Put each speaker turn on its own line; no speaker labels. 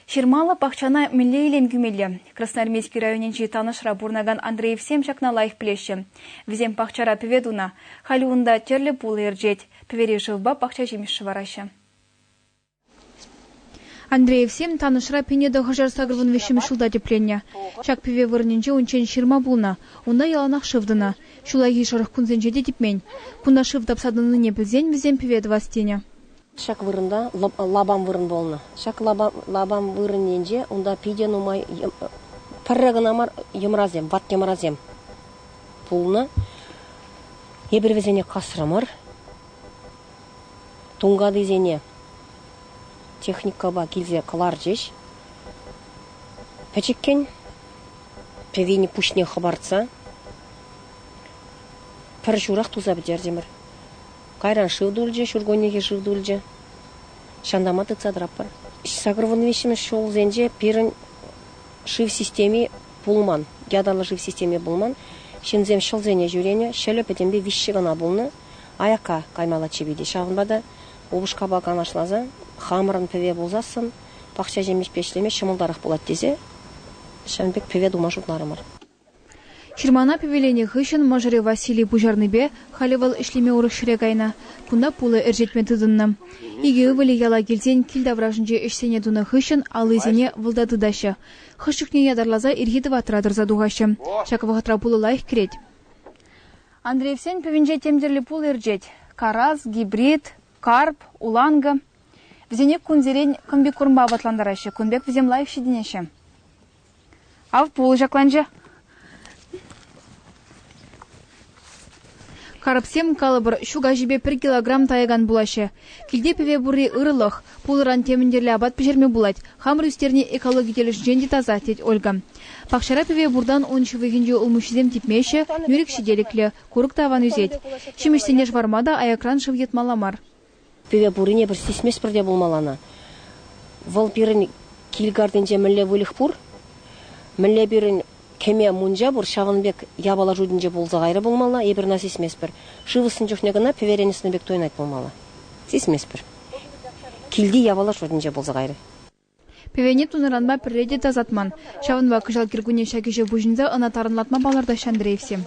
Шермала пахчана миллейлен күмелі. Красноармейский районенче танышра бурнаган Андреевсем шакна лайф плеще. Візем пахчара певедуна. Халюнда терлі пулы ерджет. Певери живба пахча жемеші вараша. Андреевсем танышра пенеда хажар сагрвын вешем шулда депленне. Шак певе вырненче унчен ширма булна. Унда яланах шывдына. Шулаги шарых кунзенче де депмен. Кунда шывдап садыны не білзен візем певед вастене.
Шак вырында лабам вырын болны. Шак лабам вырыненже, онда пиден умай паррагын амар емразем, ват емразем. Пулны. Ебір везене қасырымыр. Туңгады зене техникаба келзе қылар жеш. Пәчеккен певені пушне хабарца. Пір журақ туза бідер демір. Кайран шывдулже, шургонеге шывдулже. Шандаматы цадраппар. Сагрвын вешіміз шол зенже перін шив системе булман. Ядарлы шив системе булман. Шензем шыл зене жүрене, шелі пәтембе вишшігана булны. Аяқа каймала чебеде шағынбада. Обышқа бакан ашлаза, хамырын певе болзасын, пақча жемеш пешлеме шымылдарақ болат дезе. Шәнбек певе дума жұртнарымыр.
Ширмана певелени хышын мажыры Василий Бужарныбе халивал ишлеме урық шырегайна. Кунда пулы әржетме тыдынны. Иге ывылі яла келзен килдавражынже ішсене дуны хышын алызене вылдатыдашы. Хышықне ядарлаза иргеті ватырадыр задуғашы. Шақывағытра пулы лайық керет. Андреевсен певенже темдерлі пул әржет. Караз, гибрид, карп, уланга. Візене күнзерен күнбек күрінба батландарашы. Күнбек візем лайық шеденеші. Ав пулы жақланжы. Карапсем калыбыр шуга жібе 1 килограмм таяган булашы. Килде певе бурри ырылық, пулыран теміндерлі абат пешерме булать. Хамыр үстеріне экологителіш женді таза, тет Ольга. Пақшара певе бурдан 10 вегенде улмушизем типмеші, нүрек шеделіклі, курық таван үзет. Шемештенеш вармада аякран шывет маламар.
Певе бурыне бір сесмес бірде болмалана. Выл бірін килгарденже мүлле вылық бұр, мүлле бірін кеме мунжа бұр шағынбек ябала жудынже болза ғайры болмала, ебір на сесмес бір. Шывысын жоқнегіна певеренесіні бек тойнайт болмала. Сесмес бір. Килді ябала жудынже болза ғайры.
Певене туныранба пірреде тазатман. Шавынба күжал кіргуне шәкеже бұжынза ына тарынлатма баларда Андреевсем.